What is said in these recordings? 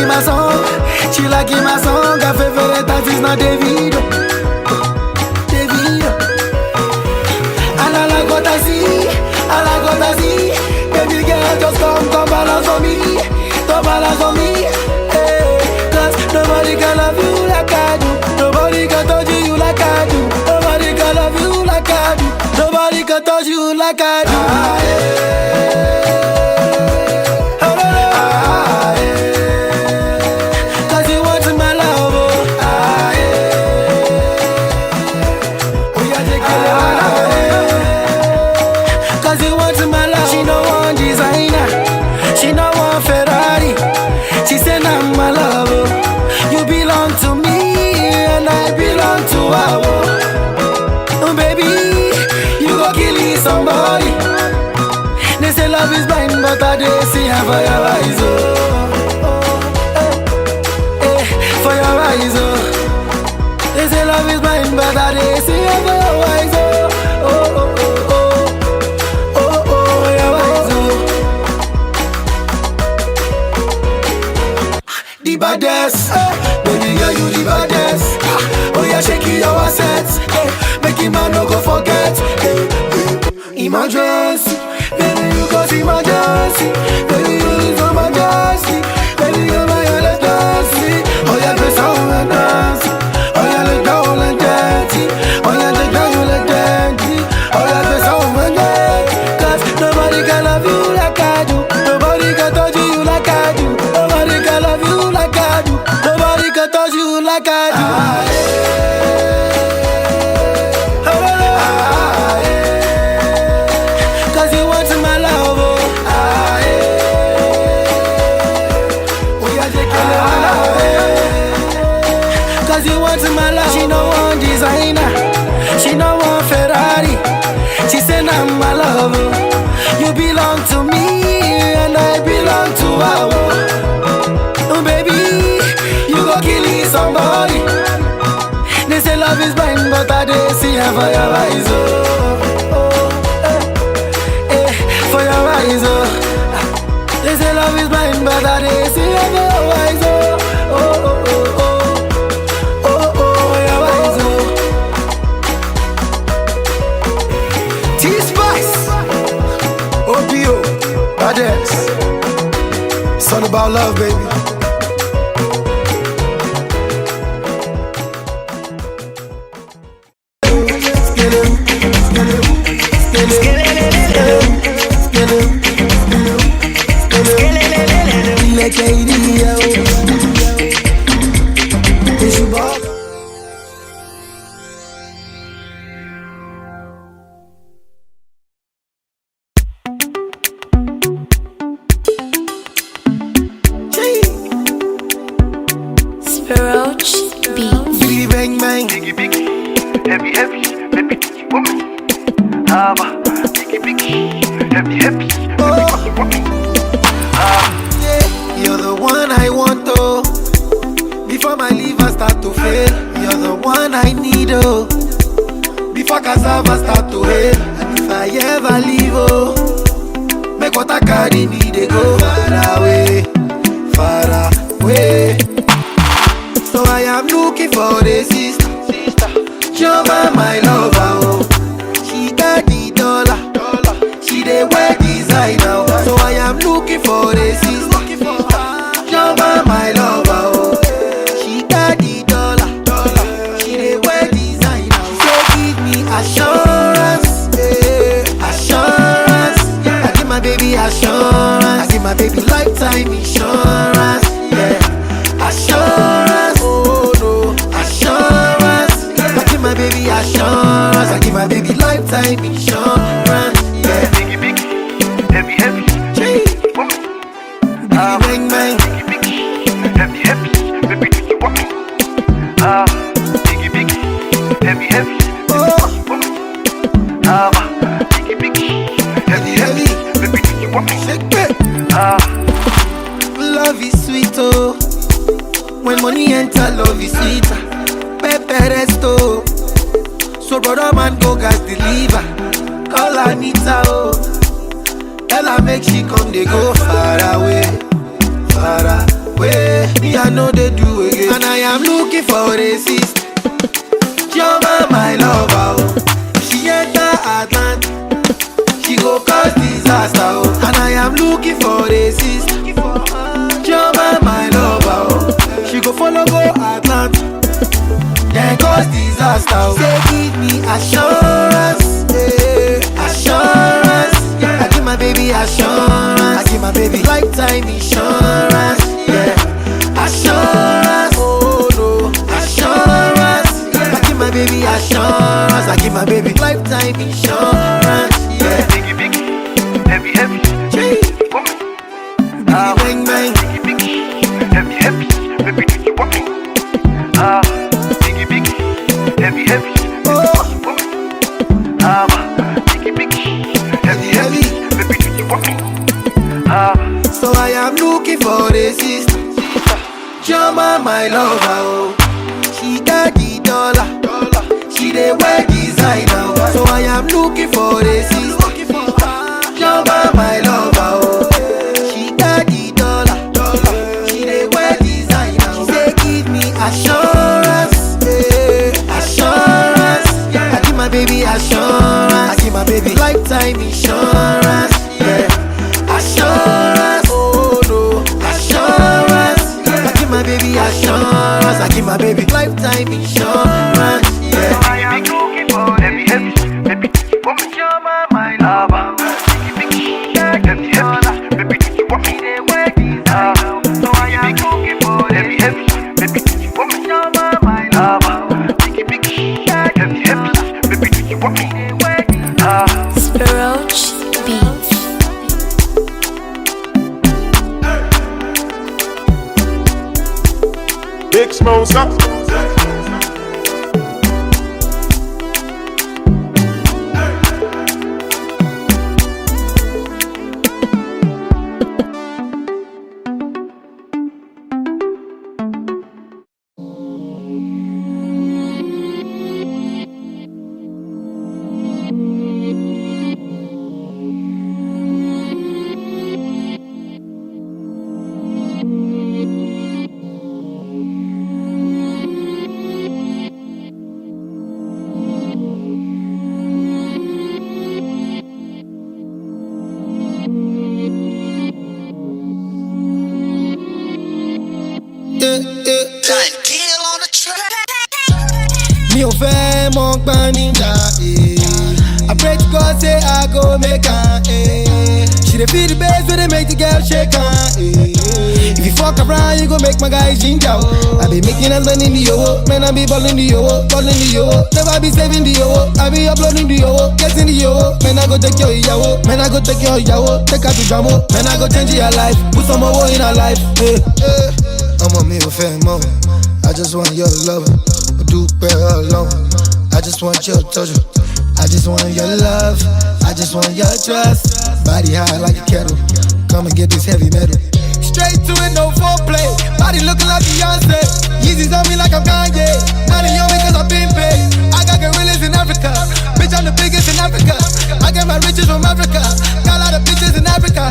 my song. She liking my song. Her favorite artist now Davido. Davido. And I like what I see. I like what I see. Baby girl, just come balance on me. Come balance on me. Hey, cause nobody can love you like I do. Nobody can touch you like I do. Nobody can love you like I do. Nobody can touch you like I do. Cause you want my love, oh. Oh yeah, take it. Cause you want my love. She no one designer. She no one Ferrari. She said I'm my love, oh. You belong to me and I belong to her, oh. Baby, you go killing somebody. They say love is blind, but I dey see her for your eyes, oh. For your eyes, oh. They say love is blind, but I dey see her for your eyes, oh. For your eyes, oh. The baddest, baby girl, you the baddest. Oh yeah, shake your assets, make him man no go forget. Emergency, baby you cause emergency. Baby you is emergency. Baby you my emergency. Oh yeah, press on and dance. Oh yeah, look down and dirty. Oh yeah, look down and dirty. Oh yeah, press on and dance. Cause nobody can love you like I do. Nobody can touch you like I do. Nobody can love you like I do. Nobody can touch you like I do. Cause you want my love, oh. Oh yeah, take it. Cause you want my love. She no one designer. She no one Ferrari. She said I'm my love, oh. You belong to me and I belong to her, oh. Baby, you go killing somebody. They say love is blind, but I dey see her for your eyes, oh. For your eyes, oh. They say love is blind, but I dey see her for your eyes, oh. For your eyes, oh. T-Spice, OPO, Baddest. It's all about love, baby. You're the one I want, oh. Before my liver start to fail, you're the one I need, oh. Before cassava start to hail, and if I ever leave, oh, make what I carry me, they go far away, far away. So I am looking for a sister, Jova, my lover, oh. She got the dollar, she dey wear designer, oh. So I am looking for a sister, Jova, my lover, oh. She got the dollar, she dey wear designer, oh. So give me assurance, assurance. I give my baby assurance, I give my baby lifetime insurance, yeah. Assurance, oh no, assurance. I give my baby assurance, I give my baby lifetime insurance, yeah. Biggie, biggie, heavy, heavy. Bang, bang. Biggie, biggie, heavy, heavy. Baby, do you want me? Biggie, biggie, heavy, heavy. Oh. Biggie, biggie, heavy, heavy. Baby, do you want me? Shake it. Love is sweet, oh. When money enter, love is sweeter. Pepe resto. So brother man go gas deliver. Call Anita, oh. Tell her make she come, they go far away, far away. Me I know they do again. And I am looking for a sister. Chioma, my lover, oh. She enter Atlant, she go cause disaster, oh. And I am looking for a sister. Chioma, my lover, oh. She go follow go Atlant, then cause disaster, oh. Say give me assurance, assurance. I give my baby assurance, I give my baby lifetime insurance, yeah. Assurance, oh no, assurance. I give my baby assurance, I give my baby lifetime insurance, yeah. Biggie, biggie, heavy, heavy, woman. Bang, bang. Biggie, biggie, heavy, heavy, baby, do you want me? Biggie, biggie, heavy, heavy, Oh, woman. Biggie, biggie, heavy, heavy, baby, do you want me? so I am looking for a sister. Chioma, my lover, oh. She got the dollar, she dey wear designer, oh. So I am looking for a sister. Chioma, my lover, oh. She got the dollar, she dey wear designer, oh. She say give me assurance, assurance. I give my baby assurance, I give my baby lifetime insurance, yeah. Assurance, oh no, assurance. I give my baby assurance, I give my baby lifetime insurance, yeah. I am looking for heavy, heavy, baby, do you want me? Chioma, my lover. Biggie, biggie, heavy, heavy, baby, do you want me? So I am looking for heavy, heavy, baby, do you want me? Chioma, my lover. Biggie, biggie, heavy, heavy, baby, do you want me? Roach Beats. Big Smoke up. Mi ò fẹ́ mọ gbọ́n níjà, I pray to God say I go make her, She dey feel the bass when they make the girl shake her, If you fuck around, you gon' make my guys ginger, I be making us money in the yo, man I be ballin' the yo, never be saving the yo, I be uploading the yo, getting the yo, man I go take your yawo, man I go take your yawo, take her to Jamo, man I go change your life, put some more in her life, I'm a me ò fẹ́ mọ́, I just want your love, dúpẹ́ Ọlọ́run, I just want your touch, I just want your love, I just want your trust. Body high like a kettle, come and get this heavy metal. Straight to it, no foreplay, body looking like Beyonce. Yeezys on me like I'm Kanye, not a young because I've been paid. I got gorillas in Africa, bitch I'm the biggest in Africa. I get my riches from Africa, got a lot of bitches in Africa.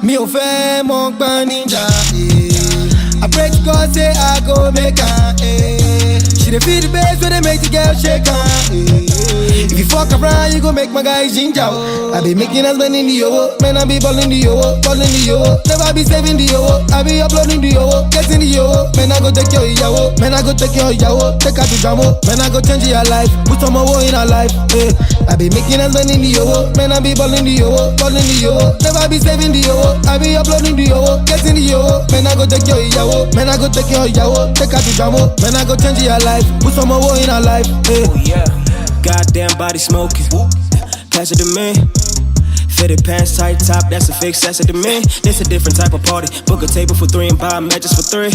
Mi ò fẹ́ mọ gbọ́n níjà, I pray to God say I go make her, She dey feel the bass when they make the girl shake her, If you fuck around, you gon' make my guys ginger, I be making us money in the yo, man I be ballin' the yo, never be saving the yo, I be uploading the yo, getting the yo, man I go take your yawo, man I go take your yawo, take her to Jamo, man I go change your life, put some more in her life, I be making us money in the yo, man I be ballin' the yo, never be saving the yo, I be uploading the yo, getting the yo, man I go take your yawo, man I go take your yawo, take her to Jamo, man I go change your life, put some more in her life, Oh yeah, goddamn body smoking, pass it to me. Fitted pants, tight top, that's a fix, that's a demand. This a different type of party. Book a table for 3 and buy matches for 3.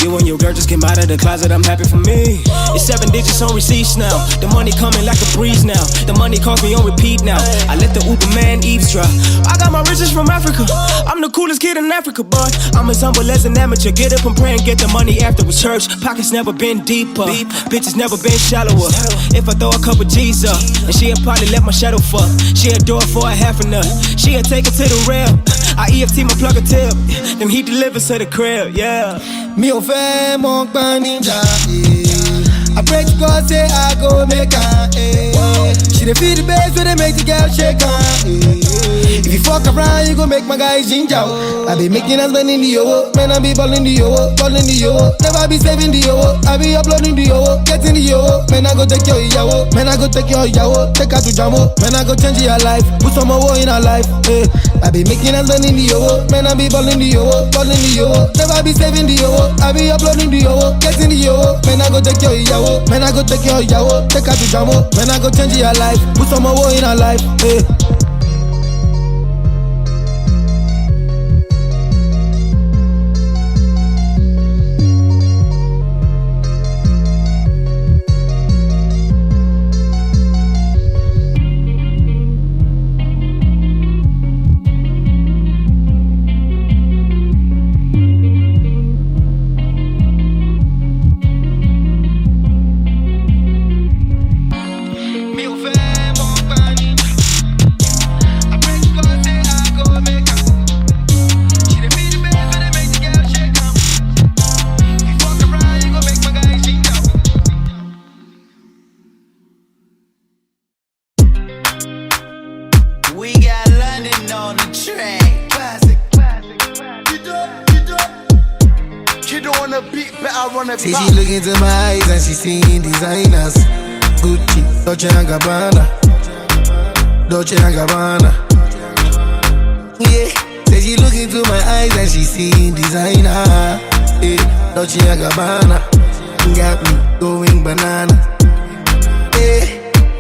You and your girl just came out of the closet, I'm happy for me. It's 7 digits on receipts now. The money coming like a breeze now. The money calls me on repeat now. I let the Uber man eavesdrop. I got my riches from Africa. I'm the coolest kid in Africa, but I'm as humble as an amateur. Get up and pray and get the money afterwards. Church pockets never been deeper. Bitches never been shallower. If I throw a couple G's up, and she'll probably let my shadow fuck. She'll do it for a half enough. She'll take it to the rail. I EFT my plug a tip. Then he delivers to the crib, yeah. Me ò fẹ́ mọ gbọ́n níjà. I pray to God say I go make her. She dey feel the bass when they make the girl shake her. If you fuck around, you gon' make my guys ginger. I be making us money in the yo, man I be ballin' the yo, ballin' the yo. Never be saving the yo, I be uploading the yo, getting the yo. Man I go take your yawo, man I go take your yawo, take her to Jamo. Man I go change your life, put some more in her life. I be making us money in the yo, man I be ballin' the yo, ballin' the yo. Never be saving the yo, I be uploading the yo, getting the yo. Man I go take your yawo, man I go take your yawo, take her to Jamo. Man I go change your life, put some more in her life. See she look into my eyes and she seeing designers. Gucci, Dolce & Gabbana, Dolce & Gabbana. Yeah, say she look into my eyes and she seeing designer. Yeah, Dolce & Gabbana, got me going banana. Yeah,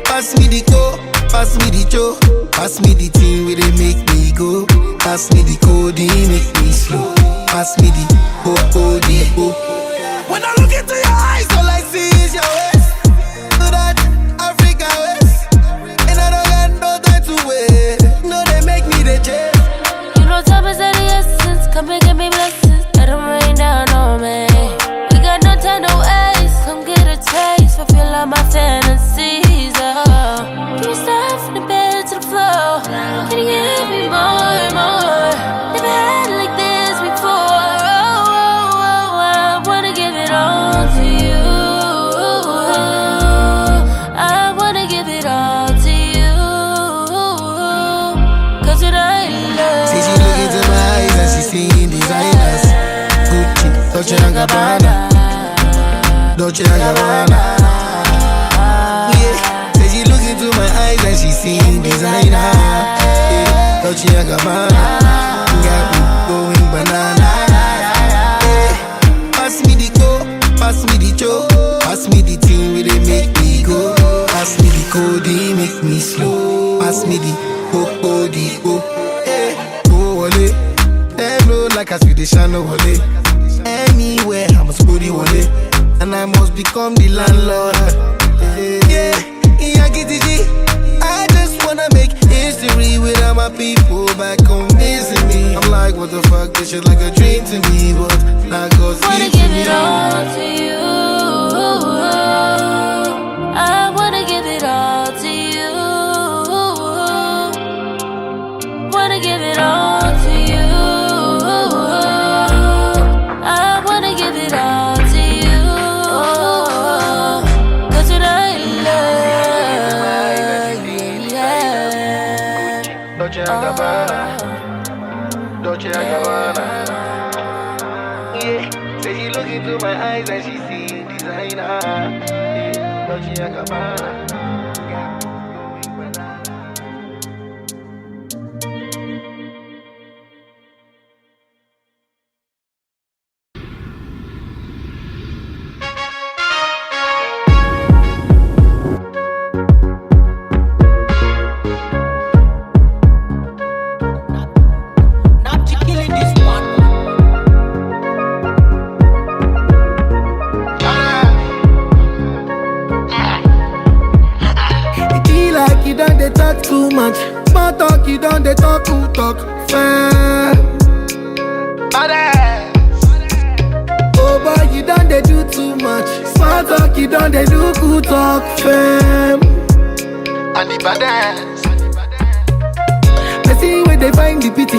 pass me the co, pass me the cho, pass me the thing where they make me go. Pass me the codeine, make me slow. Pass me the co. When I look into your eyes, all I see is your waist. Do that Africa waist. And I don't got no time to wait. No, they make me the chase. You know time is of the essence. Come and give me blessings. Let them rain down on me. We got no time to waste. Come get a taste. Fulfill all my fantasies. Can you start from the bed to the floor? Can you give me more and more? Never had it like this before. Dolce & Gabbana, Dolce & Gabbana. Yeah, say she look into my eyes and she seeing designer. Yeah, Dolce & Gabbana, got me going banana. Yeah, pass me the co, pass me the cho, pass me the thing where they make me go. Pass me the codeine, make me slow. Pass me the co. Yeah, go wale, them low like I speak the channel wale. Anywhere, I must put it on it. And I must become the landlord. Yeah, I just wanna make history with all my people back home missing me. I'm like, what the fuck, this shit like a dream to me. But not God's wanna gift give to me. it all to you. I wanna give it all to you. Wanna give it all to you. Dolce & Gabbana, Dolce & Gabbana. Yeah, say she look into my eyes and she see designer. Yeah, Dolce & Gabbana. Too much, small talk, you don't they talk, who talk, fair. Oh boy, you don't they do too much, small talk, you don't they do good talk, fam. And the baddest. where they find the pity.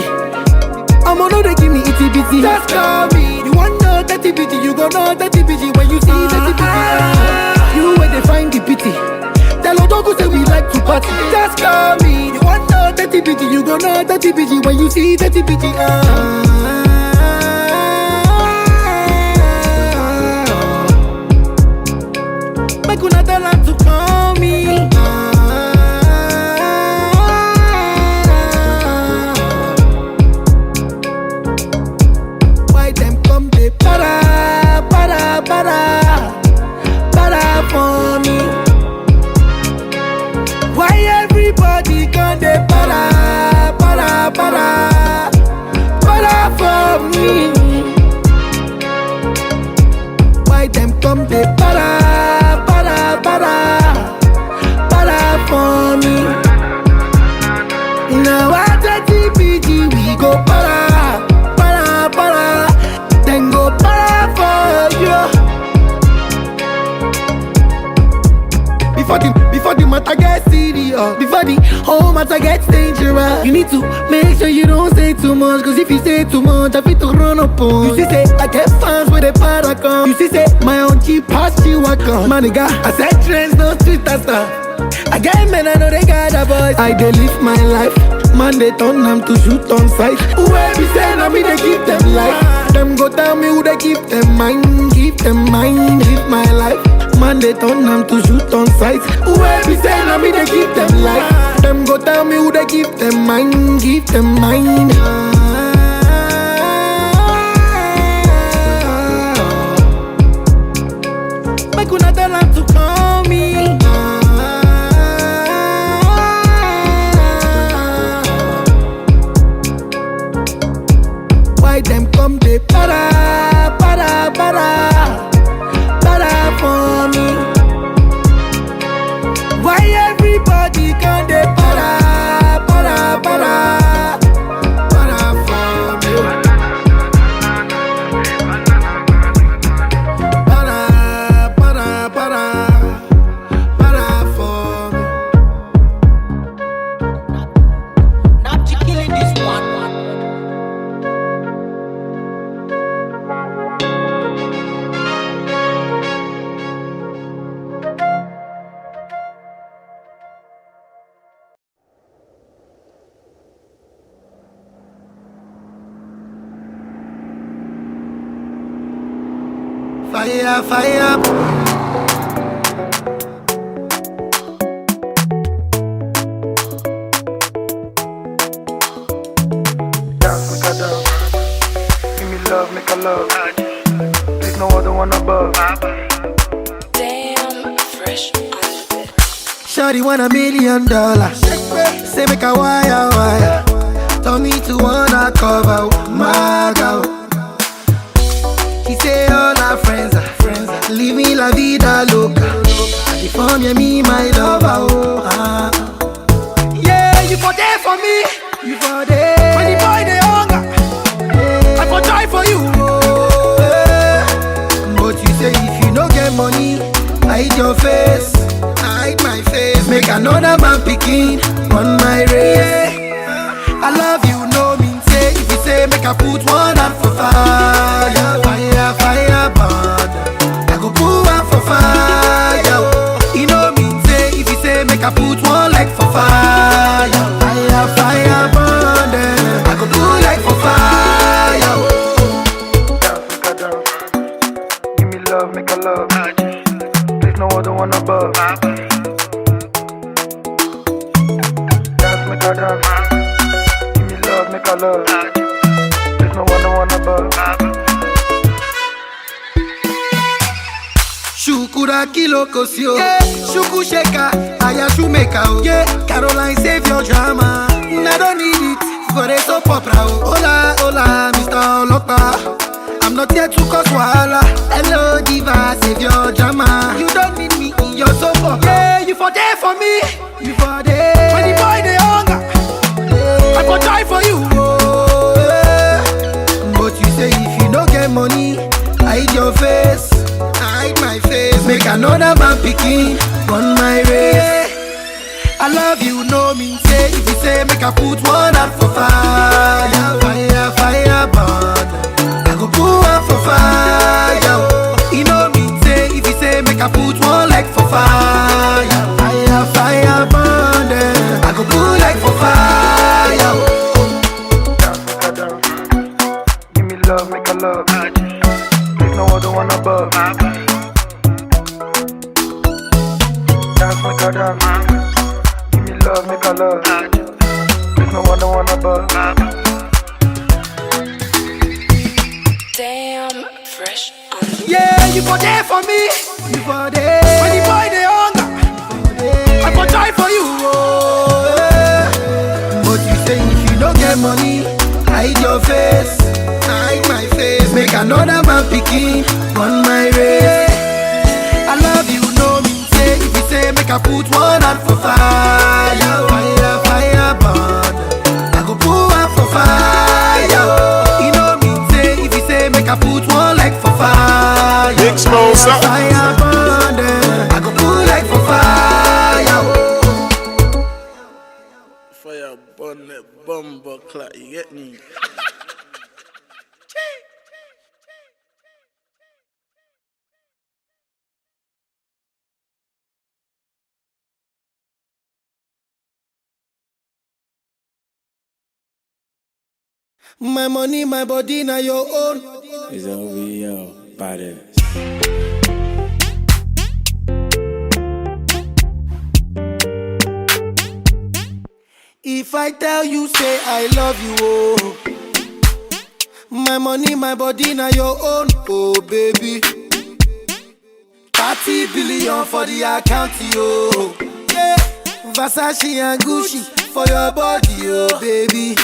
I'm on they give me itty bitty. Just call me. You want know dirty bitty, you gon' know dirty bitty when you see dirty bitty. You where they find the pity. Tell Odogu say we like to party. Just call me. You want know dirty bitty, you gon' know dirty bitty when you see dirty bitty. Make una tell her to call me. Why them come they para for me? Why everybody come they para for me? Why them come they para for me? Now I take PG, we go para, then go para for you. Before the matter gets serious, before the whole matter gets dangerous, you need to make sure you don't say too much. Cause if you say too much, I feel to run up on. You see say, I get fans with a para come. You see say, my own cheap past you I come. My nigga, I said trends, no street stuff. I get men, I know they got a voice. I dey live my life. Man, they turn them to shoot on sight. Whoever be saying, I mean, they keep them life. Them go tell me who they keep them mind. Keep them mind, live my life. Man, they turn them to shoot on sight. Whoever be saying, I mean, they keep them life. Them go tell me who they keep them mind. Keep them mind. Make una tell her to call me. Why them come they para for me? Why everybody come they para for me? Para for me. Not you killing this one. Fire. Dance, make a dance. Give me love, make a love. There's no other one above. Damn, fresh on the bed. Shawty want $1 million. Say make a wire. Tell me to wanna cover my girl. She say all her friends are living la vida loca. And the form you me my lover, Yeah, you for there for me. You for there. When the boy they hunger, I for try for you, But you say if you no get money, hide your face. Hide my face. Make another man picking on my race. I love you, no mean say. If you say make I put one hand for fire, burn. I go put one for fire. You know mean say. If you say make I put one leg for fire, burn. I go put leg for fire. Dance, make a dance. Give me love, make a love. There's no other one above. Dance, make a dance. Give me love, make a love. There's no other one above. Shukura kilo kosio, yeah. Shuku sheka, aya shumeka, oh. Yeah. Caroline save your drama. I don't need it for a soap opera, oh. Hola, Mr. Olopa. I'm not here to cause wahala. Hello, diva, save your drama. You don't need me in your soap opera. Yeah, you for there for me. You for there. When the boy they hunger, I for try for you, But you say if you no get money, hide your face. Hide my face. Make another man picking on my race. I love you, no mean say. If you say make I put one out for fire, fire, fire burn. I go put one for fire. You know mean say. If you say make I put one leg for fire, fire, fire burn. I go put leg for fire. Give me love, make a love. There's no other one above. Dance, make a dance. Give me love, make a love. There's no other one above. Damn, fresh. Yeah, you for there for me. You for there. When the boy they hunger, I for try for you. Oh, yeah. But you say if you don't get money, hide your face. Hide my face. Make another man picking on my race. I love you, no mean say. If you say make I put one out for fire, fire, fire burn. I go put one for fire. You know mean say. If you say make I put one like for fire, Big small something. fire burn. I go put like for fire. Fire burn that bumper clock, you get me? My money, my body, now your own. It's OVO, bodies. If I tell you, say I love you, oh. My money, my body, now your own, oh baby. 30 billion for the account, oh. Yeah, Versace and Gucci for your body, oh baby.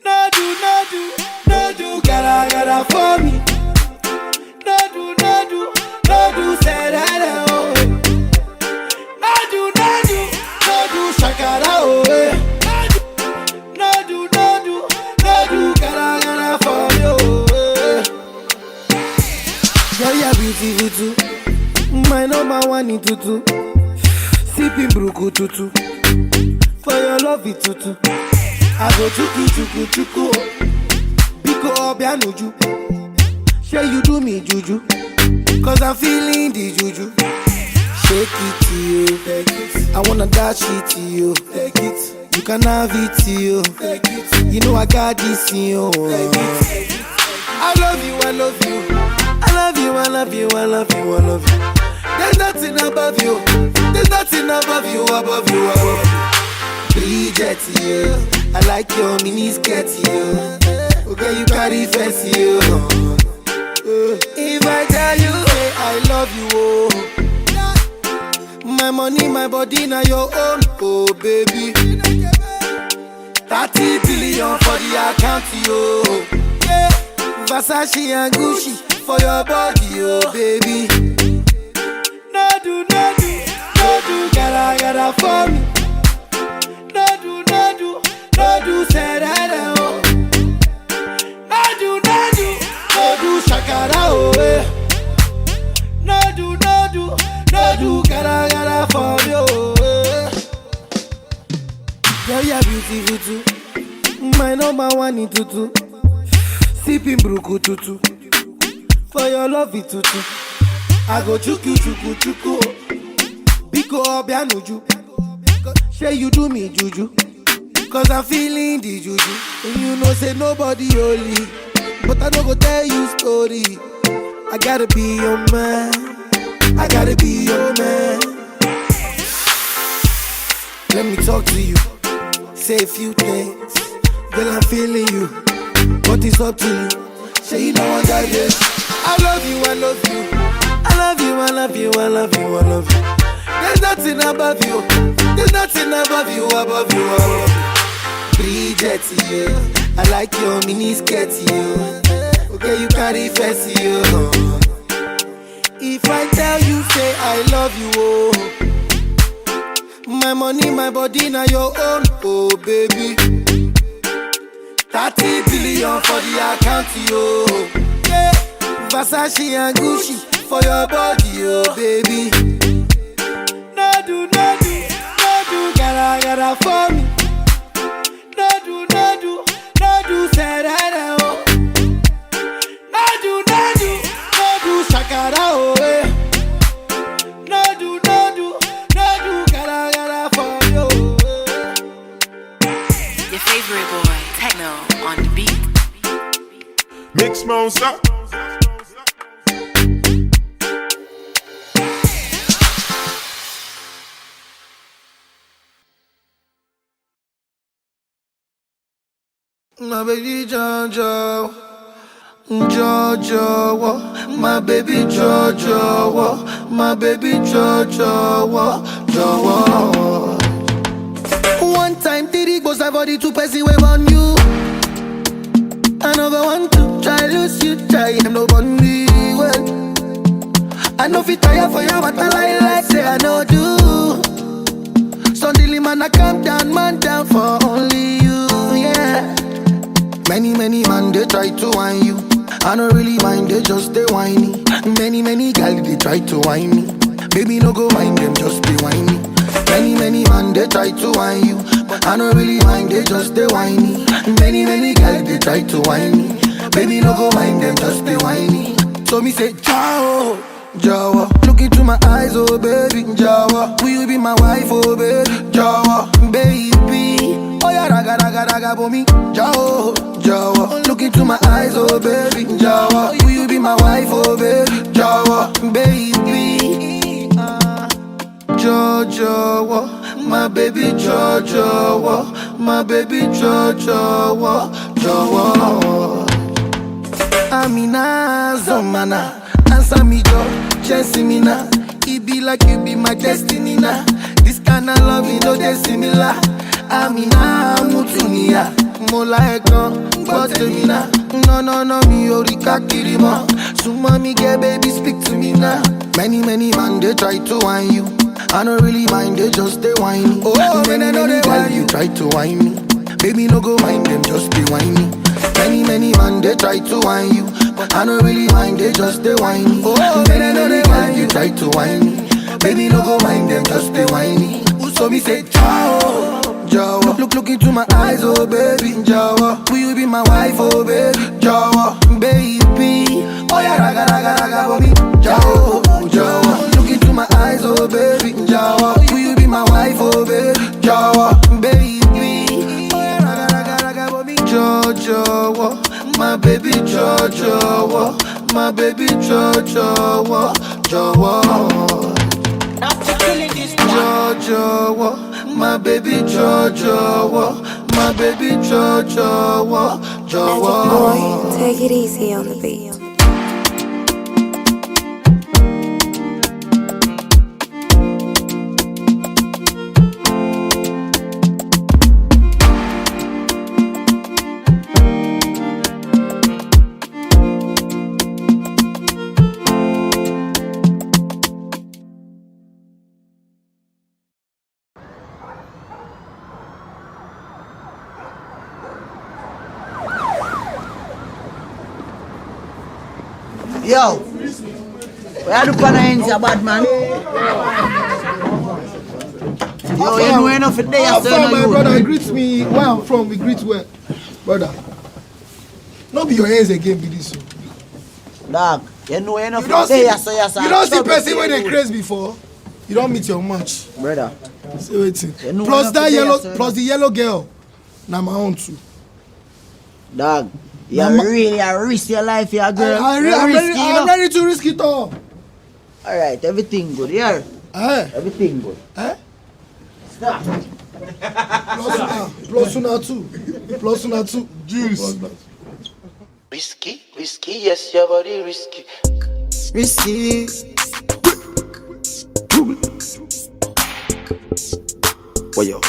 No do, gotta for me. No do, say that, oh. No do, shakara, oh. No do, gotta for you, oh. Yeah, yeah, beautiful too. My number one in tutu. Sipping bruku tutu. For your love it tutu. I go chuku. Biko obianuju. Say you do me juju. Cause I'm feeling the juju. Shake it to you. Take it. I wanna dash it to you. Take it. You can have it to you. Take it. You know I got this in you. Take it. I love you. There's nothing above you. Above you. Bridget, you. I like your mini skirt, you. Okay, you carry fancy, you. If I tell you, hey, I love you, oh. My money, my body, now your own, oh baby. 30 billion for the account, yo. Yeah, Versace and Gucci for your body, oh baby. No do, gotta for me. No do, say that, oh. No do, shakara, oh, eh. No do, gotta for you, eh. Yeah, beautiful too. My number one in tutu. Sipping bruku tutu. For your love it tutu. I go chuku. Biko obianuju. Say you do me juju. Cause I'm feeling the juju. And you know say nobody holy. But I don't go tell you story. I gotta be your man. Let me talk to you. Say a few things. Girl, I'm feeling you. But it's up to you. Say you know I got this. I love you. There's nothing above you. Above you. Bridget, you. I like your mini skirt, you. Okay, you carry fancy, you. If I tell you, say I love you, oh. My money, my body, now your own, oh baby. 30 billion for the account, yo. Yeah, Versace and Gucci for your body, oh baby. No do, gara for me. No do, say that oh. No do, shakara oh eh. No do, gara for you. Your favorite boy, Techno on the beat. Mix monster. My baby Jojo, my baby Jojo, my baby Jojo. One time, Diddy goes I body to pass the wave on you. I never want to try lose you, try him no body well. I know if you tire for you, but I like say I know do. Suddenly man I come down, man down for only you, yeah. Many man they try to whine you. I don't really mind, they just stay whiny. Many girls they try to whine me. Baby no go mind them, just stay whiny. Many man they try to whine you. But I don't really mind, they just stay whiny. Many girls they try to whine me. Baby no go mind them, just stay whiny. So me say ciao, Jawa. Look into my eyes, oh baby, Jawa. Will you be my wife, oh baby, Jawa, baby. Oh yeah, raga for me, Jawa. Look into my eyes, oh baby, Jawa. Will you be my wife, oh baby, Jawa, baby. Jawa, my baby, Jawa, my baby, Jawa. Amina, Zomana, answer me, Jo, chasing me now. It be like you be my destiny now. This kind of love, you know, they're similar. Amina, Mutunia, Mola Ekon, Guatemala. No, me Orika Kirima. So mommy, get baby, speak to me now. Many man, they try to whine you. I don't really mind, they just stay whiny. Oh, many girls, you try to whine me. Baby, no go mind them, just stay whiny. Many man, they try to whine you. But I don't really mind, they just stay whiny. Oh, many girls, you try to whine me. Baby, no go mind them, just stay whiny. So me say ciao, Jawa. Look into my eyes, oh baby, Jawa. Will you be my wife, oh baby, Jawa, baby. Oh yeah, raga for me, Jawa. Look into my eyes, oh baby, Jawa. Will you be my wife, oh baby, Jawa, baby. Oh yeah, raga for me, Jawa. My baby, Jawa. My baby, Jawa. Jawa, my baby Jawa, my baby Jawa. Boy, take it easy on the beat. Yo, where do pana ends a bad man? Yo, you know enough for day after my brother greets me where I'm from, we greet well. Brother, not be your hands again, be this. Dog, you know enough for day after. You don't see person when they craze before. You don't meet your match. Brother. See waiting. Plus that yellow, plus the yellow girl. Now my own too. Dog. You really risk your life for your girl. I'm ready to risk it all. Alright, everything good, yeah? Everything good. Stop. Plus una two. Juice. Risky, yes, your body risky. Risky. What yo?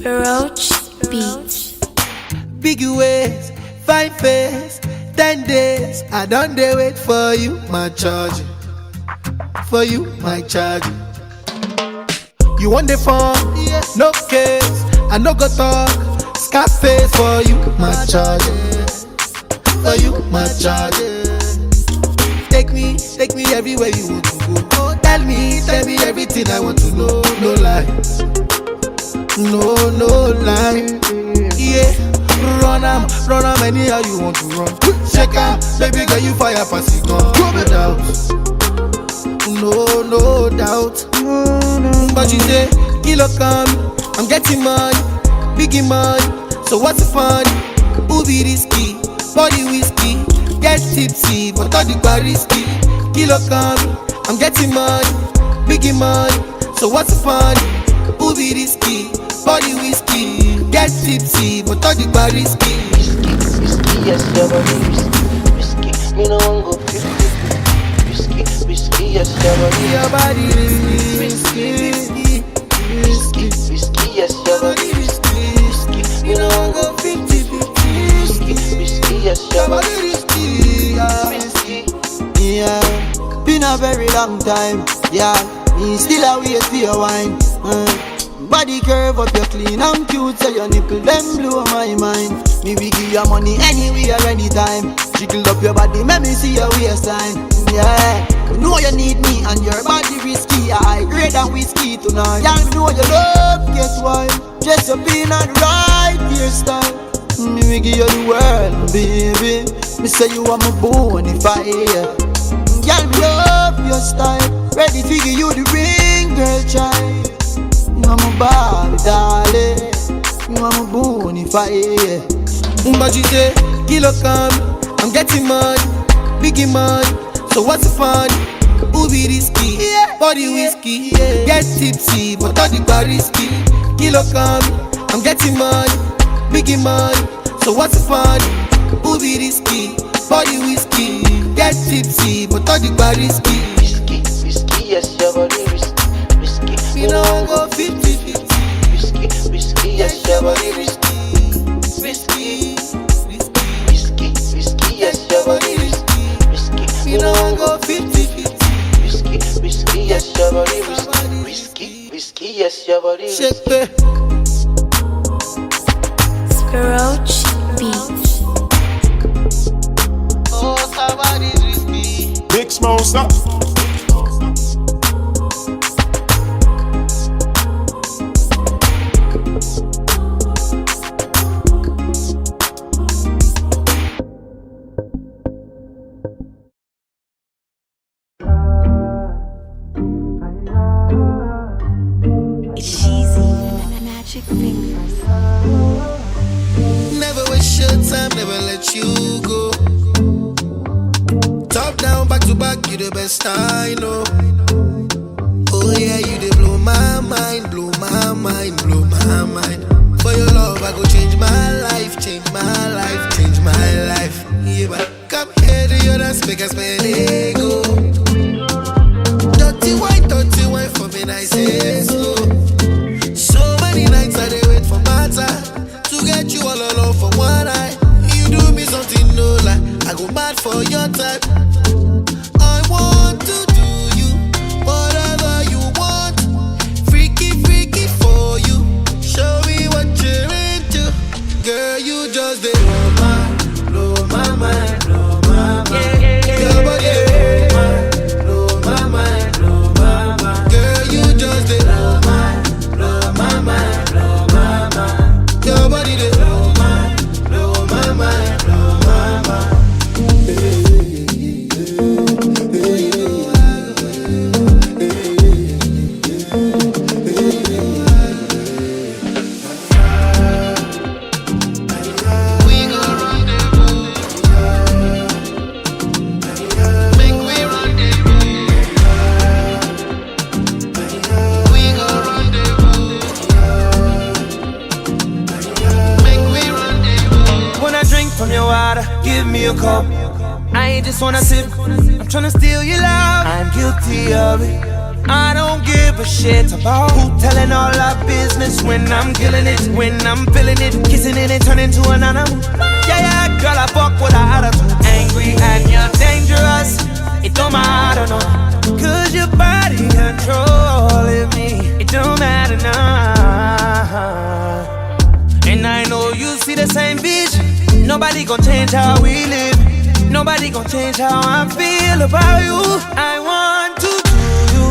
Roach Beach. Big ways, fine face, 10 days. I don't dare wait for you, my charge. For you, my charge. You want the phone? No case. I no go talk. Scarface for you, my charge. For you, my charge. Take me everywhere you want to go. Tell me everything I want to know. No lies. no lie. Yeah, run am anyhow you want to run. Shake am, baby girl you fire pass it gun. No doubt. But you say, kilo come, I'm getting money, biggie money. So what's the fun? Who be risky? Body whiskey, get tipsy, but all the bar risky. Kilo come, I'm getting money, biggie money. So what's the fun? Who be risky? Body whiskey, get tipsy, but all the bar risky. Whiskey, yes, your body risky. Me no one go 50. Whiskey, yes, your body risky. Whiskey, yes, your body risky. Me no one go 50. Whiskey, yes, your body risky. Yeah, been a very long time. Yeah, me still a wait for your wine. Body curve up, you clean and cute, so your nipple them blow my mind. Me we give you money anywhere, anytime. Jiggle up your body, make me see your waistline. Yeah, you know you need me and your body risky. I grade than whiskey tonight. Yeah, you know you love, guess why? Dress up in a right hairstyle. Me we give you the world, baby. Me say you are my bonafide. Girl, me love your style. Ready to give you the ring, girl, child. You are my Barbie, darling. You are my bonafide. But you say, kilo come, I'm getting money, biggie money. So what's the fun? Who be risky? Body whiskey, get tipsy, but all the bar risky. Kilo come, I'm getting money, biggie money. So what's the fun? Who be risky? Body whiskey, get tipsy, but all the bar risky. Whiskey, yes, your body risky. Me no go 50-50. Whiskey, yes, your body risky. Whiskey, yes, your body risky. me no go 50-50. Whiskey, yes, your body risky. Whiskey, yes, your body risky. Shake it. Roach Beats. Oh, somebody's risky. Big Smoke Stop. Never waste your time, never let you go. Top down, back to back, you the best I know. Oh yeah, you dey blow my mind, blow my mind, blow my mind. For your love, I go change my life, change my life, change my life. Yeah, but come here to your dance, make us spend ego. Dirty wine for me, I say slow. So many nights I dey wait for my time to get you all alone for one night. You do me something no lie, I go mad for your type. I want to do you whatever you want, freaky for you. Show me what you're into, girl. You just dey blow my mind, blow my mind. Your body blow my mind, blow my mind. Girl, you just dey blow my mind, blow my mind. Your body dey blow my mind, blow my mind. We go rendezvous, make we rendezvous. We go rendezvous, make we rendezvous. When I drink from your water, give me a cup. I ain't just wanna sip, I'm tryna steal your love. I'm guilty of it. I don't give a shit about who telling all our business when I'm killing it, when I'm feeling it, kissing it and turning to an animal. Yeah, girl, I fuck with her attitude. Angry and you're dangerous, it don't matter, no. Cause your body controlling me, it don't matter now. And I know you see the same vision. Nobody gon' change how we live. Nobody gon' change how I feel about you. I want to do you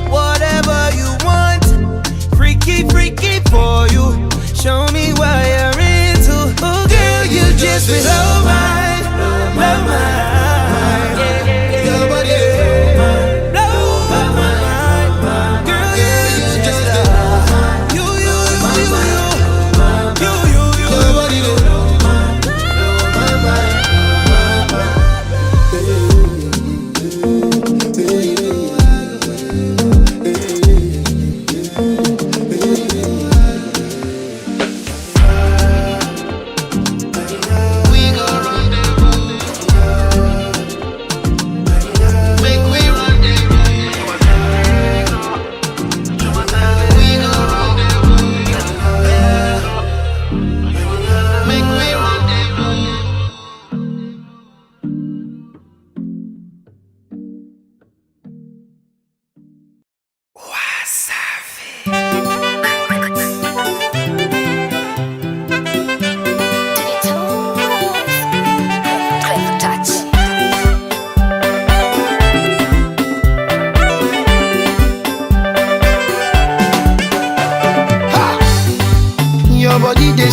whatever you want, freaky for you.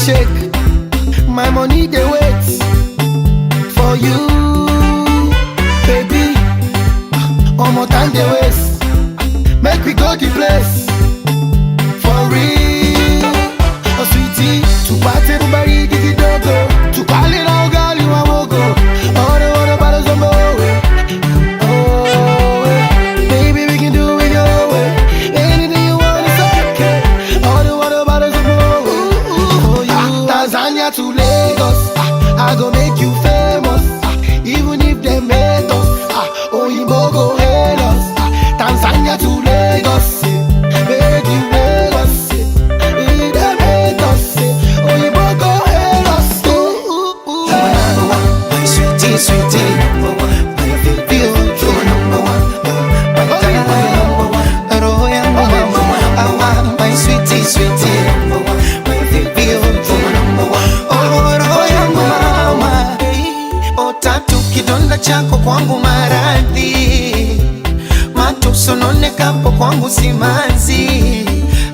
shake. My money they wait for you, baby. One more time they waste. Make we go the place for real. Oh sweetie, to party everybody dig it dogo. To call it all girl you a wogo. All the water bottles on my way. Oh baby we can do it your way. Anything you want is okay. All the water bottles on my way. Oh you Tanzania to Lagos, I go make you famous. Even if they made us, oh you go hate us. Tanzania to Lagos, make you Lagos. If they made us, oh you go hate us. You're my number one, my sweetie, sweetie. My baby, you're number one. My darling, my number one. Oh yeah, my sweetie, sweetie. My baby, you're number one. Oh yeah, mama. Oh tatu kidonda chako kwangu maradhi. Sononekapo kwangu simanzi.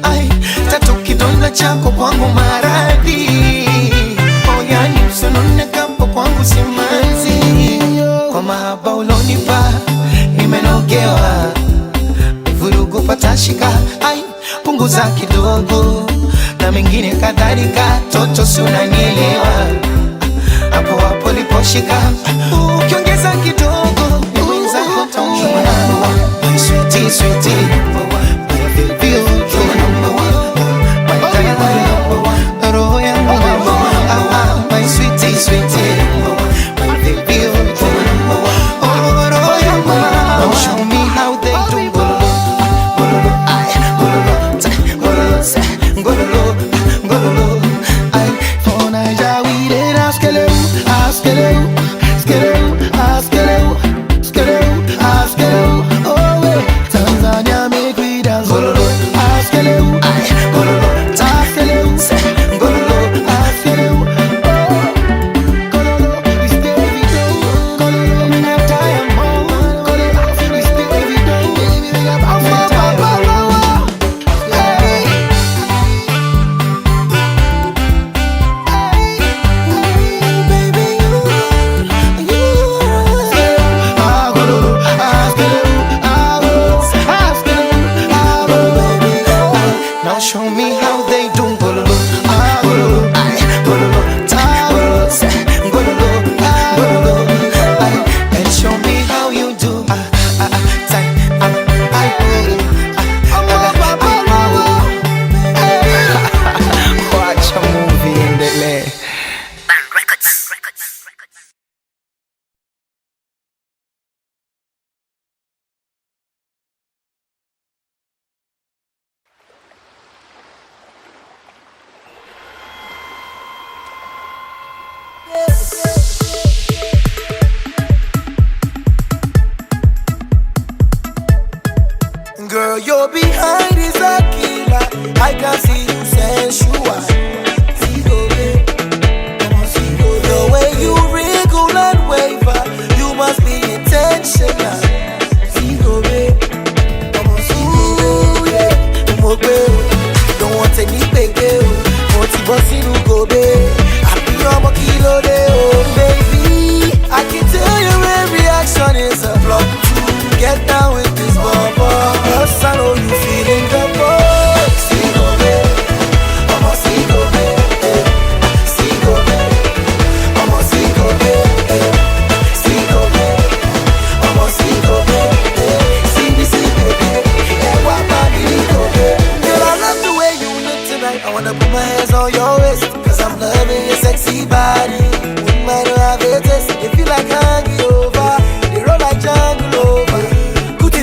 Ai, tatu kidonda chako kwangu maradhi. Oh yani sononekapo kwangu simanzi. Kwa mahaba ulonipa nimenogewa. Vurugu patashika. Ai, punguza kidogo na mengine kadhalika. Toto si unanielewa. Hapo hapo liposhika. Ukiongeza kidogo ni wenzako taumwa. Sweetie, sweetie, my baby, you're number one. My darling, my number one. Oh yeah, my sweetie, sweetie, my baby, you're number one. Oh yeah, now show me how they do. Gololo, ay, gololo, gololo, ay. For naija we dey askeleu, askeleu, askeleu, askeleu, askeleu, askeleu. Tanzania make we dance. Gololo, askeleu, ay, gololo, askeleu, gololo, askeleu. Gololo, it's Davido. Gololo, me not tired more. Gololo, it's Davido. Baby, they got power. Hey, baby, you. Gololo, askeleu. now show me how they do. Gololo, gololo, ay, gololo, gololo, gololo, ay, and show me how you do. Watch a movie in the land. Girl, you're behind is a killer. I can see you sensual. The way you wriggle and waver, you must be intentional. Ooh, yeah. Don't want any baby. Motivation to go there. I be on my kilo there, oh baby. I can tell your every action is a block to get down with this bubble. Yes, I know you feeling the buzz. See go babe, I'm a see go babe, see go babe, I'm a see go babe, see go babe, I'm a see go babe, see me see baby, and what body go babe. Girl, I love the way you look tonight. I wanna put my hands on your waist, 'cause I'm loving your sexy body. Wouldn't mind to have a taste. If you like hangy over, they roll like jungle over. Good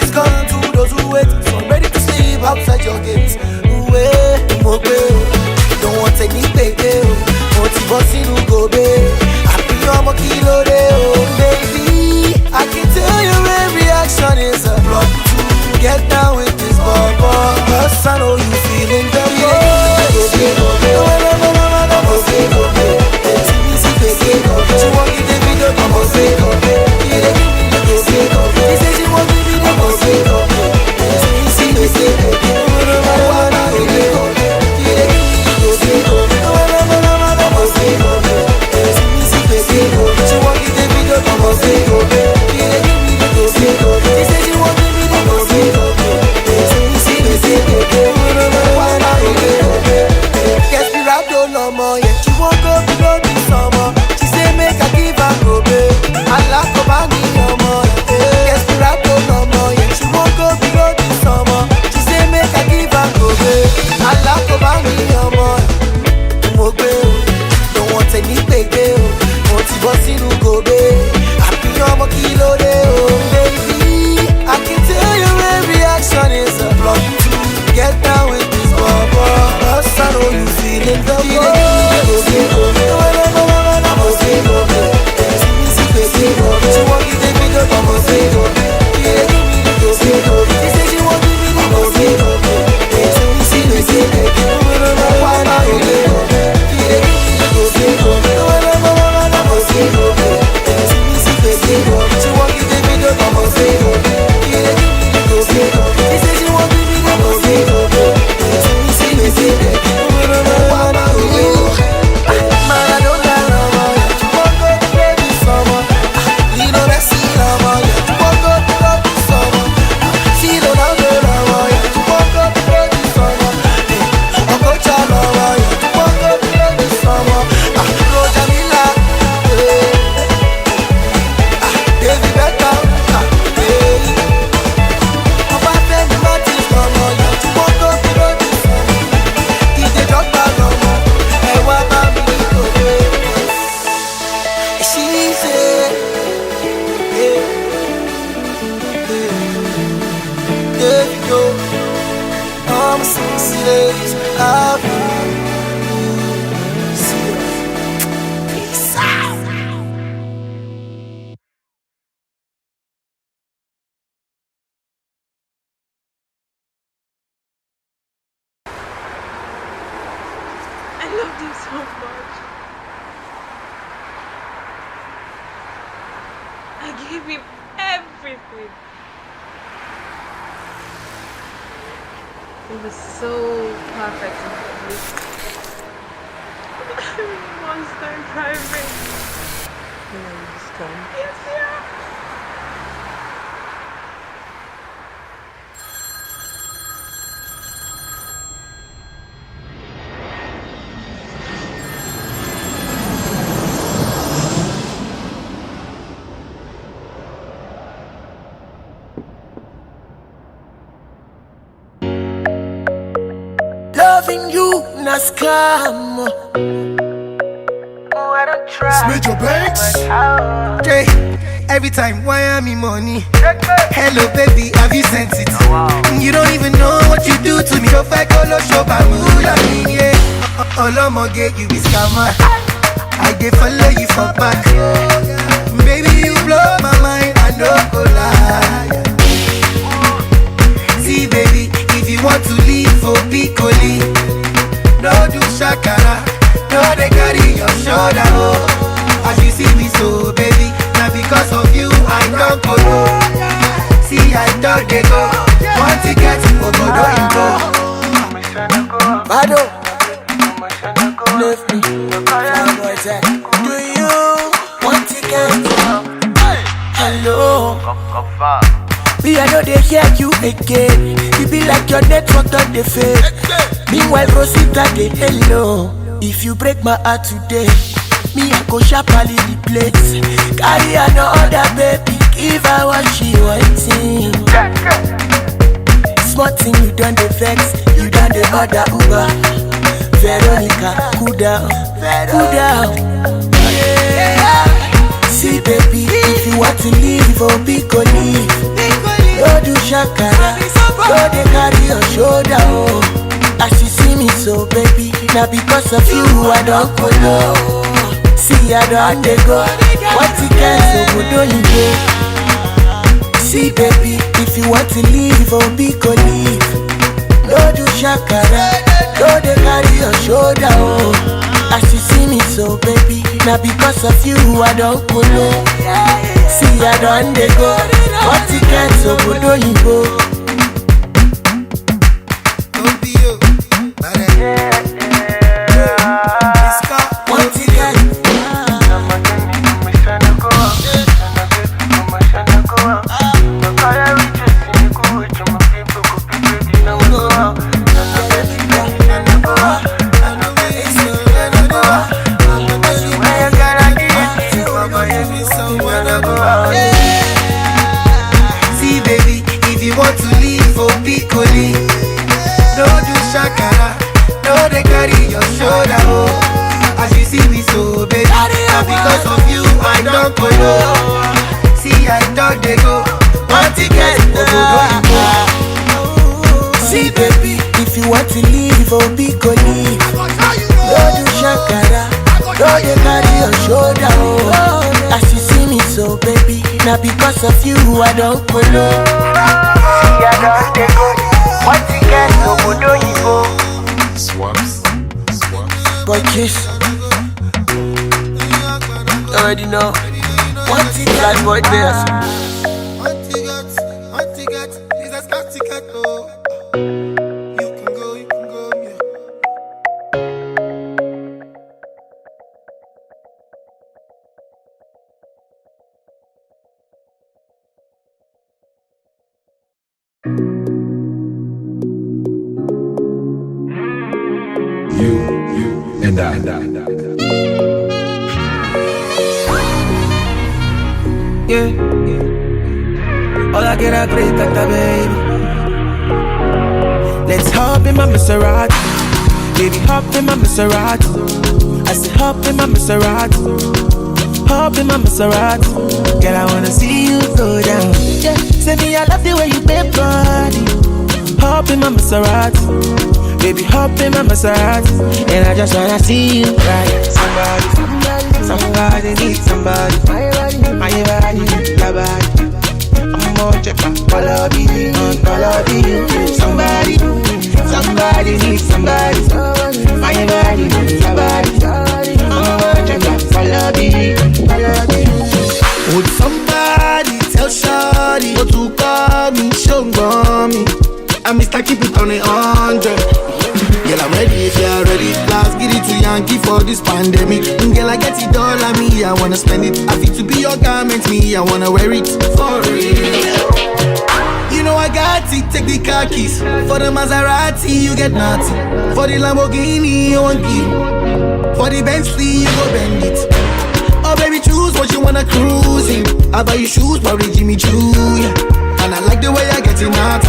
I gave him everything. It was so perfect and complete. Monster in private. You know, you just come. Yes, yeah. Loving you, na scam. Oh, I don't try. Smith your banks. Jay, every time, why am I money? Hello, baby, have you sent it? You don't even know what you do to me. So I call a show, yeah. Olomo get you be scammer. I dey follow you for back. Baby, you blow my mind, I don't go lie. See, baby, if you want to leave for Piccoli, no do shakara, no they carry your shoulder, oh. As you see me so, baby, now because of you, I don't go, see, I don't they go, want to get to Obodo Ingo. Bado, left me, do you want to get, hello? Me, I know they hear you again. You be like your network on the fade. Meanwhile, Rosita, they hello. If you break my heart today, me, I go sharply replace. Carry another baby, give her what she wanting. Smart thing, you done the vex, you done the other Uber. Veronica, cool down, cool down. Yeah. See, baby, if you want to leave, oh, be go leave. No do shakara, no they carry your shoulder, oh. As you see me so, baby, now because of you I don't go low. See I don't they go, what you can so good don't you go. See baby, if you want to leave, oh be go leave. No do shakara, no they carry your shoulder, oh. As you see me so, baby, now because of you I don't go low. See I don't they go, what you can so good don't you go. Don't be you, What you can. See baby, if you want to leave for Piccoli, no do shakara, no they carry your shoulder, oh. As you see me so, baby, now because of you I don't go low. See I don't they go, one ticket, See baby, if you want to leave, oh be go leave. No do shakara, no they carry your shoulder, oh. As you see me so, baby, now because of you I don't go low. See I don't they go, what you get, so good don't you go. Swaps. Boy kiss, you already know. What you got, boy this. one ticket, is a scar ticket, oh. You can go, yeah. You and I. Yeah. All I get a great tata, baby. Let's hop in my Maserati. Baby, hop in my Maserati. I said hop in my Maserati. Hop in my Maserati. Girl, I wanna see you go down. Yeah. Say me, I love the way you make body. Hop in my Maserati. Baby, hop in my Maserati. And I just wanna see you right. Somebody needs somebody. My body, your body. I'm more check my follow you. Somebody needs somebody. My body, your body. I'm more check my follow you. Would some Somebody tell Shawty what to call me, show me. I'm Mr. Keep it on 100. Girl, I'm ready if you're ready. Last get it to Yankee for this pandemic. Girl, I get it all on me, I wanna spend it. I fit to be your garment, me, I wanna wear it for real. You know I got it, take the car keys. For the Maserati, you get nothing. For the Lamborghini, you want it. For the Bentley, you go bend it. Oh baby, choose what you wanna cruise in. I buy you shoes, probably Jimmy Choo, yeah. And I like the way I get it out.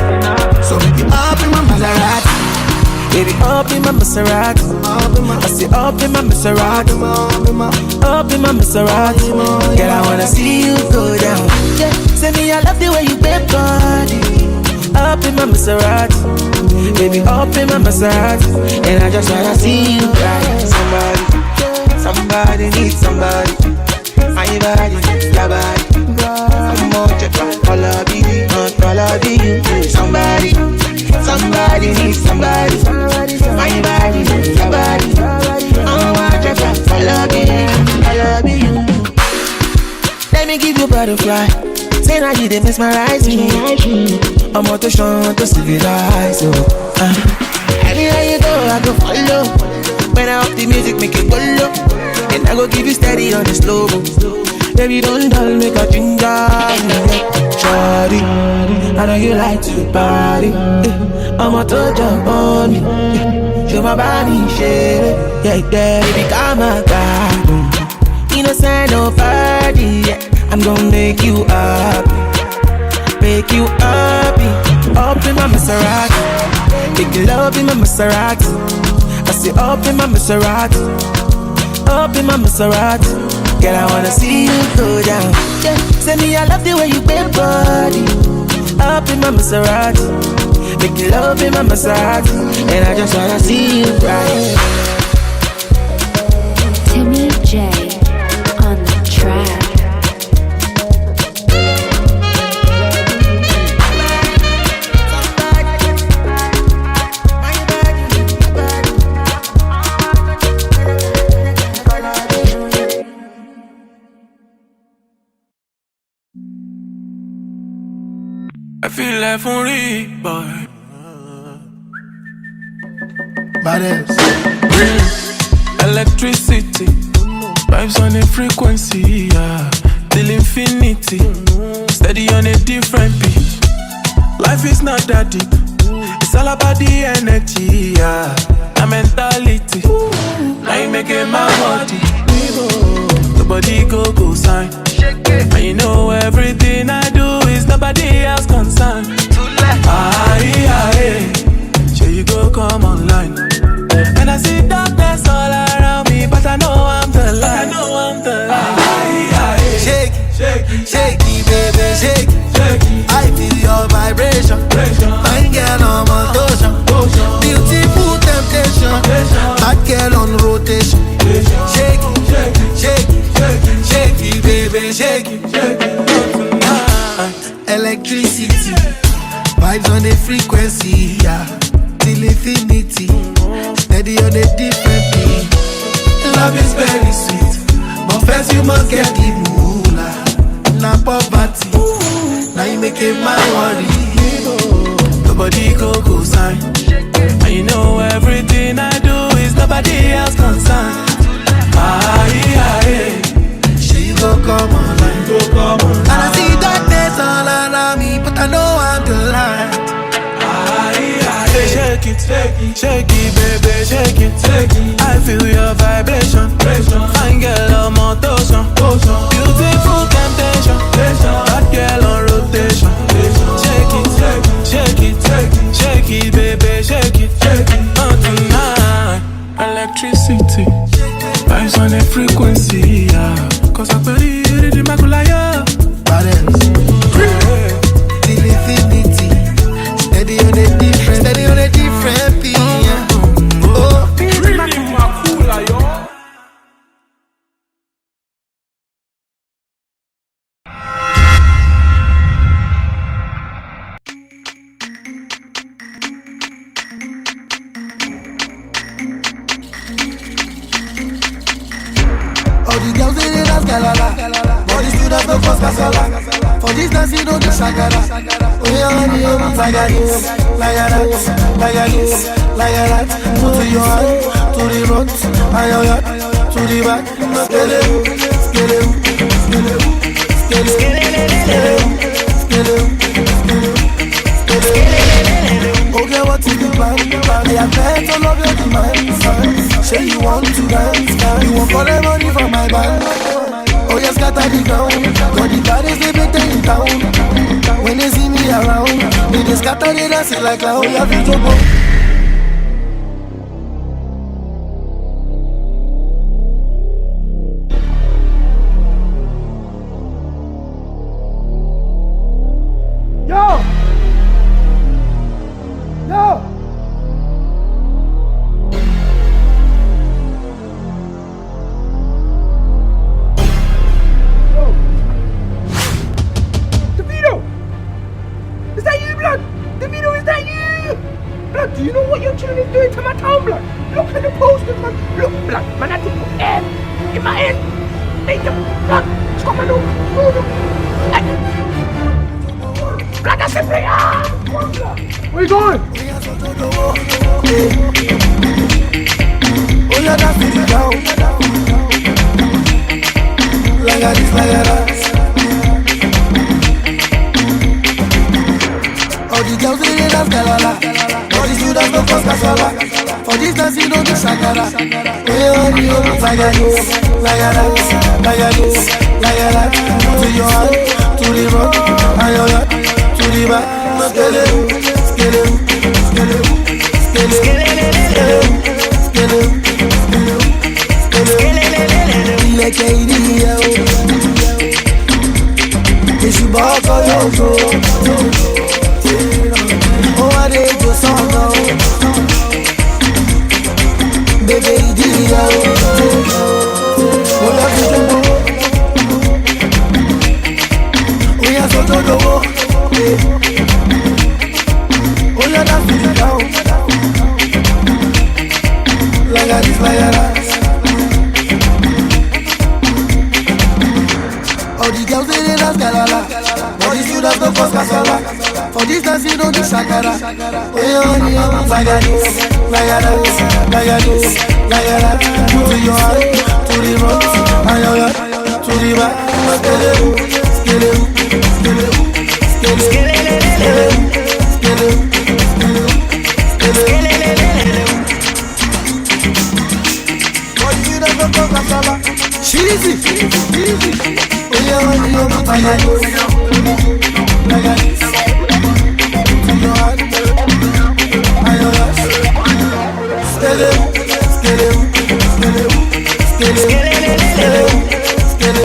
So baby, up in my Maserati. Baby, up in my Maserati. I say up in my Maserati. Up in my Maserati. Girl, I wanna see you go down. Yeah, say me I love the way you bend body. Up in my Maserati. Baby, up in my Maserati. And I just wanna see you ride. Somebody needs somebody. My body, your body. I'm more check all of you. Somebody needs somebody. My body, your body. I'm more check all of you. Let me give you butterfly. Say now you did mesmerize me. I'm out to show to civilize you. Anywhere you go, I go follow. When I up the music, make it go low. And I go give you steady on the slow. Baby, don't dull, make a ginger. Shawty, I know you like to party. I'm out to jump on me. Show my body, shit. Yeah, baby, come on, God. Innocent, no party. Yeah. I'm gonna make you happy. Make you happy. Up in my Maserati. Make you love in my Maserati. I say up in my Maserati. Up in my Maserati. Girl, I wanna see you go down. Yeah, say me I love the way you bend body. Up in my Maserati. Make you love in my Maserati. And I just wanna see you ride. Timmy J on the track. I feel like for real, boy. Badass. Electricity, vibes on a frequency, yeah. Till infinity, steady on a different beat. Life is not that deep. It's all about the energy, yeah. The mentality. Now you making my body. Nobody go sign. And you know everything I do is nobody else concerned. Sure you go come online. And I see darkness all around me, but I know I'm the light. Shake it, baby, shake it. I feel your vibration. Fine girl on motion. Beautiful temptation. Bad girl on rotation. Shake it, baby, shake it. Electricity, vibes on the frequency, yeah. Till infinity, steady on a different beat. Love is very sweet, but first you must get the moolah. Now poverty, now you making my worry. Nobody go sign. And you know everything I do is nobody else concerned. She go come online. And I see darkness all around me, but I know I'm the light. Shake it, baby, shake it. I feel your vibration. Fine girl on motion. Beautiful temptation. Hot girl on rotation. Shake it, baby, shake it. On tonight, electricity, vibes on a frequency, yeah. Cause I believe in my that no cause casala. For this dance you know the shagara. Oh yeah, honey, like that, like that, like that. Put to your hand, to the front, to the back. Skele, skele, skele, skele, skele, skele. Okay, what is the plan? I have met all of your demands. Say you want to dance, you want for the money from my band. Oh yes, scatter the ground. Got the baddest they been in town. When they see me around, they just scatter the dance like a whole lot of people. Where you going? Oh yeah, that's it down. Like this, like that. All the girls in the dance, galala. All the students no cause casala. For this dance you know the shakara. Oh yeah, like that, like that, like that, like that. To your hand, to the front, to the back. Skele, skele, skele, skele, skele, skele, skele. Like a idiot. It's you back on your toe. Oh, I did your song now. Baby, idiot. Oh, that's the trouble. We are so trouble. Oh, yeah, that's it down. Like this, like that. All the girls in the dance, galala. All the students no cause casala. For this dance you know the shakara. Oh yeah, like that, like that, like that, like that. Put to your hand, to the front, to the back. Skele, skele, skele, skele, skele, skele, skele. For the students no cause casala. Cheesy, cheesy. Oh yeah, like that, like that. Skele, skele, skele, skele, skele, skele, skele.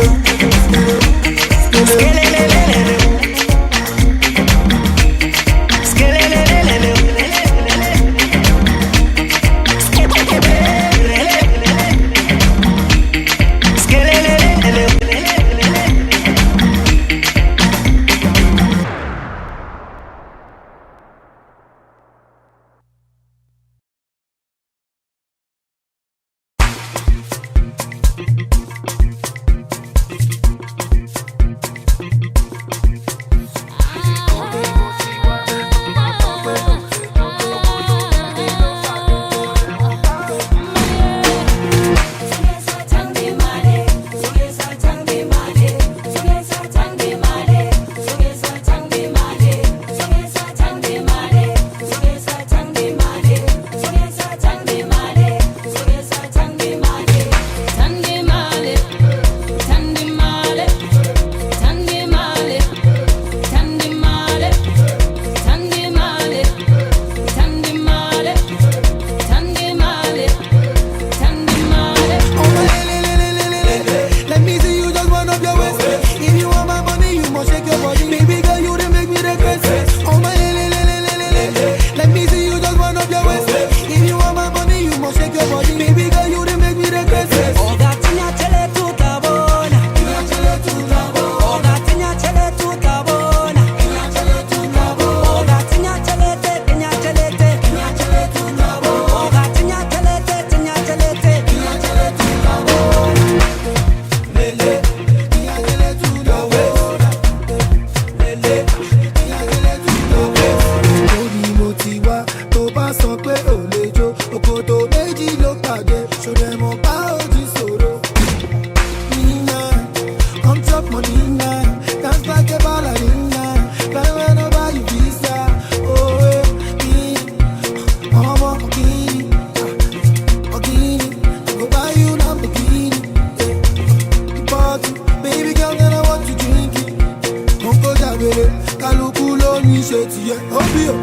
bele. Kaluku lo ni sheti ye. Obio.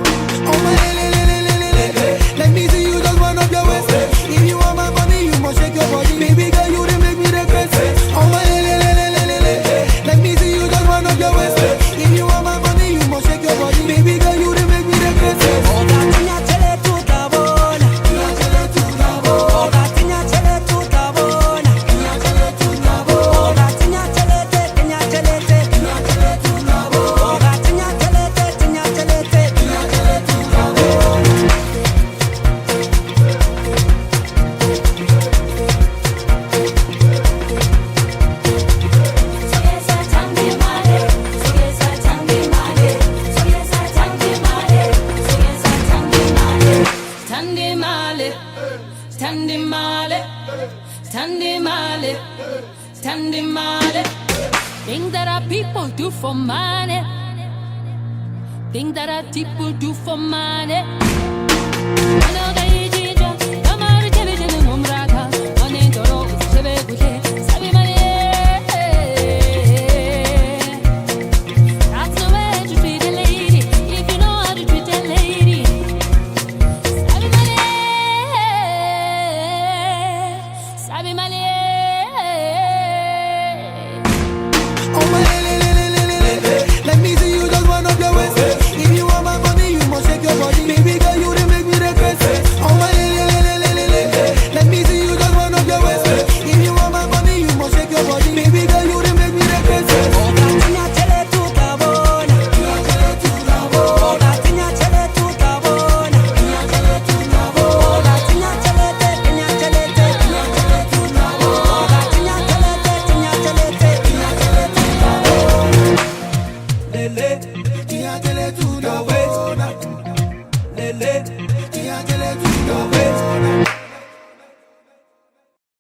Oh my lele. Let me see you just one up your waist. If you want my money, you must shake your body. Baby girl, you done make me regret. Oh my lele. Let me see you just one up your waist. If you want my money, you must shake your body. Baby girl, you done make me regret. Things that our people do for money. Things that our people do for money. That's the way to treat a lady. If you know how to treat a lady. Sabi mali. Let me see you just one up your waist. If you want my money, you must shake your body. Baby girl, you done make me regret. Oh my let me see you just one up your waist. If you want my money, you must shake your body. Baby girl, you done make me regret. Lele,